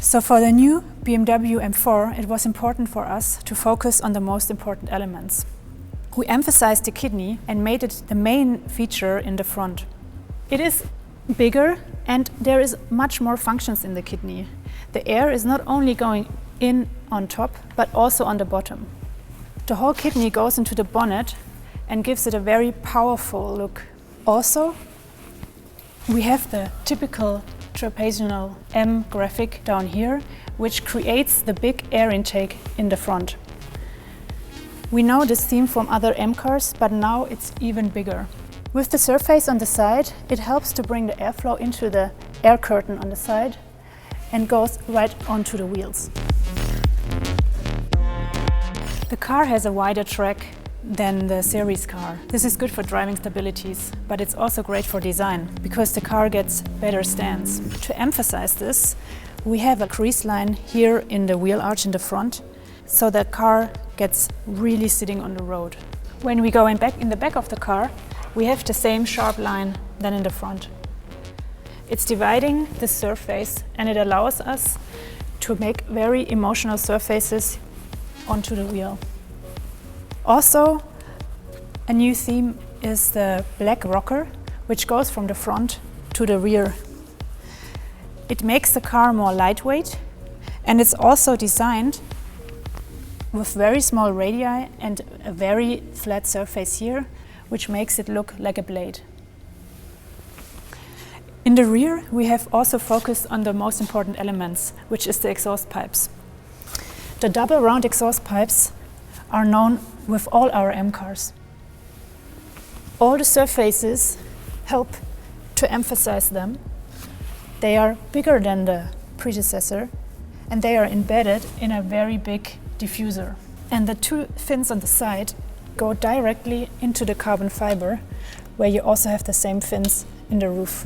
So for the new BMW M4, it was important for us to focus on the most important elements. We emphasized the kidney and made it the main feature in the front. It is bigger and there is much more functions in the kidney. The air is not only going in on top, but also on the bottom. The whole kidney goes into the bonnet and gives it a very powerful look. Also, we have the typical trapezoidal M graphic down here, which creates the big air intake in the front. We know this theme from other M cars, but now it's even bigger. With the surface on the side, it helps to bring the airflow into the air curtain on the side and goes right onto the wheels. The car has a wider track than the series car. This is good for driving stabilities, but it's also great for design because the car gets better stance. To emphasize this, we have a crease line here in the wheel arch in the front, so the car gets really sitting on the road. When we go in the back of the car, we have the same sharp line than in the front. It's dividing the surface and it allows us to make very emotional surfaces onto the wheel. Also, a new theme is the black rocker, which goes from the front to the rear. It makes the car more lightweight, and it's also designed with very small radii and a very flat surface here, which makes it look like a blade. In the rear, we have also focused on the most important elements, which is the exhaust pipes. The double round exhaust pipes are known with all our M cars. All the surfaces help to emphasize them. They are bigger than the predecessor and they are embedded in a very big diffuser. And the two fins on the side go directly into the carbon fiber, where you also have the same fins in the roof.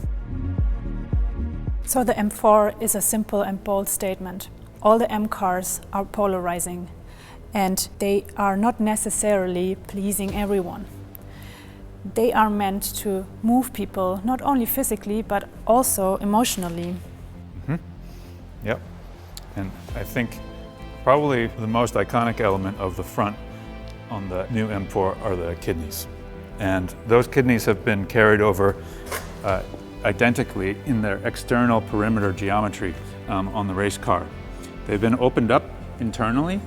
So the M4 is a simple and bold statement. All the M cars are polarizing, and they are not necessarily pleasing everyone. They are meant to move people, not only physically, but also emotionally. Yep. And I think probably the most iconic element of the front on the new M4 are the kidneys. And those kidneys have been carried over identically in their external perimeter geometry on the race car. They've been opened up internally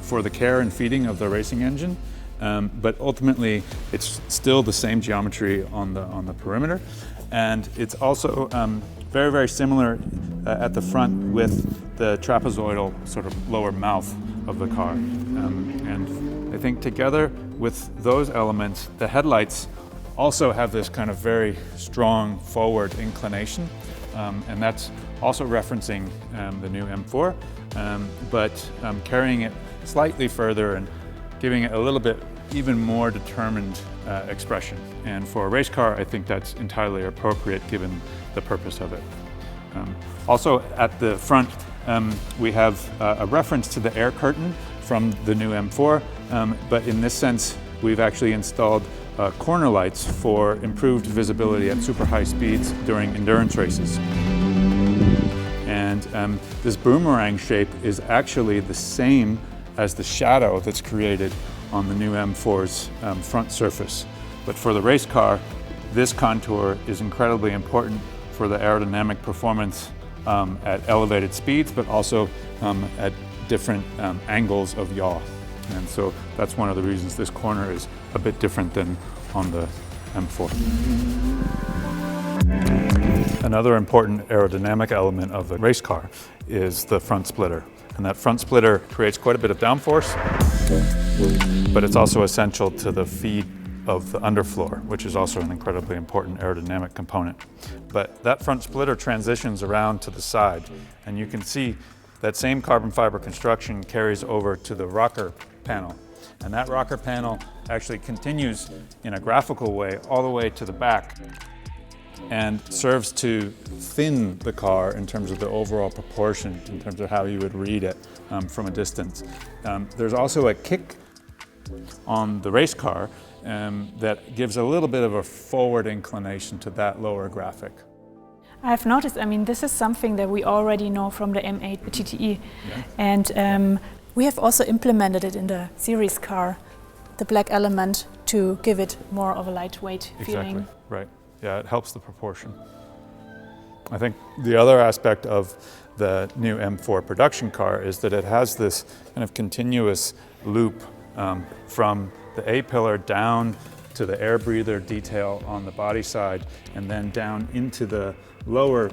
for the care and feeding of the racing engine, but ultimately it's still the same geometry on the perimeter, and it's also very, very similar at the front with the trapezoidal sort of lower mouth of the car. And I think together with those elements, the headlights also have this kind of very strong forward inclination, and that's also referencing the new M4, but carrying it slightly further and giving it a little bit even more determined expression. And for a race car, I think that's entirely appropriate given the purpose of it. Also at the front, we have a reference to the air curtain from the new M4, but in this sense, we've actually installed corner lights for improved visibility at super high speeds during endurance races. And this boomerang shape is actually the same as the shadow that's created on the new M4's front surface. But for the race car, this contour is incredibly important for the aerodynamic performance at elevated speeds, but also at different angles of yaw. And so that's one of the reasons this corner is a bit different than on the M4. Another important aerodynamic element of the race car is the front splitter. And that front splitter creates quite a bit of downforce, but it's also essential to the feed of the underfloor, which is also an incredibly important aerodynamic component. But that front splitter transitions around to the side, and you can see that same carbon fiber construction carries over to the rocker panel. And that rocker panel actually continues in a graphical way all the way to the back and serves to thin the car in terms of the overall proportion, in terms of how you would read it from a distance. There's also a kick on the race car that gives a little bit of a forward inclination to that lower graphic. I've noticed, I mean, this is something that we already know from the M8 GTE. And we have also implemented it in the series car, the black element, to give it more of a lightweight feeling. Exactly, right. Yeah, it helps the proportion. I think the other aspect of the new M4 production car is that it has this kind of continuous loop from the A-pillar down to the air breather detail on the body side, and then down into the lower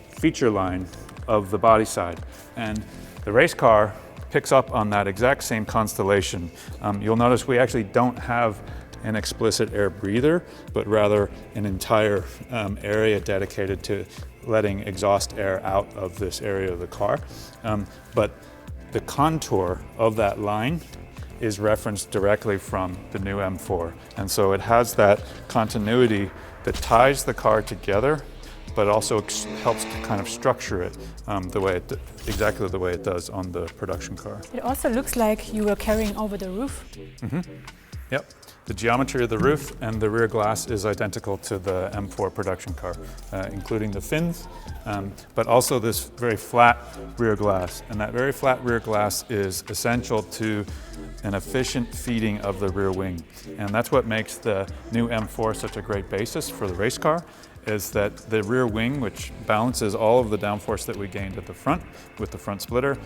feature line of the body side. And the race car picks up on that exact same constellation. You'll notice we actually don't have an explicit air breather, but rather an entire area dedicated to letting exhaust air out of this area of the car. But the contour of that line is referenced directly from the new M4. And so it has that continuity that ties the car together, but also helps to kind of structure it exactly the way it does on the production car. It also looks like you were carrying over the roof. Yep. The geometry of the roof and the rear glass is identical to the M4 production car, including the fins, but also this very flat rear glass. And that very flat rear glass is essential to an efficient feeding of the rear wing. And that's what makes the new M4 such a great basis for the race car, is that the rear wing, which balances all of the downforce that we gained at the front with the front splitter,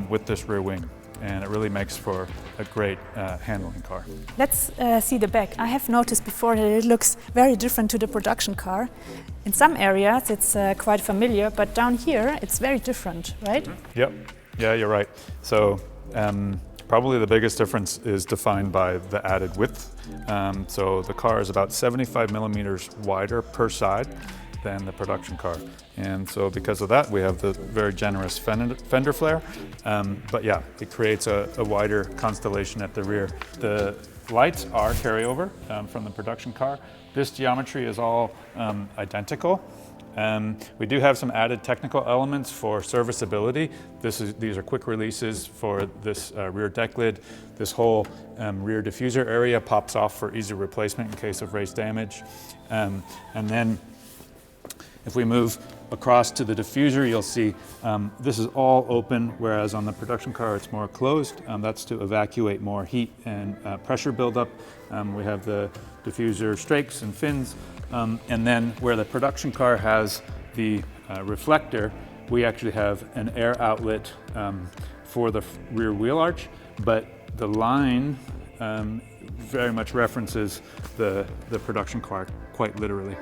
with this rear wing. And it really makes for a great handling car. Let's see the back. I have noticed before that it looks very different to the production car. In some areas it's quite familiar, but down here it's very different, right? Yep, yeah, you're right. So probably the biggest difference is defined by the added width. So the car is about 75 millimeters wider per side than the production car. And so because of that, we have the very generous fender flare. But yeah, it creates a wider constellation at the rear. The lights are carryover from the production car. This geometry is all identical. We do have some added technical elements for serviceability. These are quick releases for this rear deck lid. This whole rear diffuser area pops off for easy replacement in case of race damage. And then if we move across to the diffuser, you'll see this is all open, whereas on the production car it's more closed. That's to evacuate more heat and pressure buildup. We have the diffuser strakes and fins. And then where the production car has the reflector, we actually have an air outlet for the rear wheel arch, but the line very much references the production car quite literally.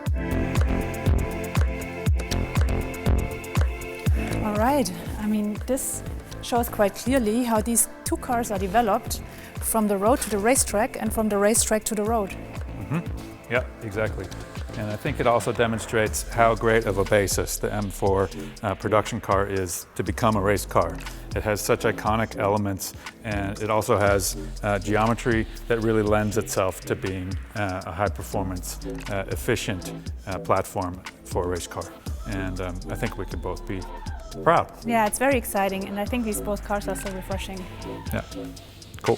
All right, I mean, this shows quite clearly how these two cars are developed from the road to the racetrack and from the racetrack to the road. Yeah, exactly. And I think it also demonstrates how great of a basis the M4 production car is to become a race car. It has such iconic elements, and it also has geometry that really lends itself to being a high-performance, efficient platform for a race car. And I think we could both be proud. Yeah, it's very exciting, and I think these both cars are so refreshing. Yeah, cool.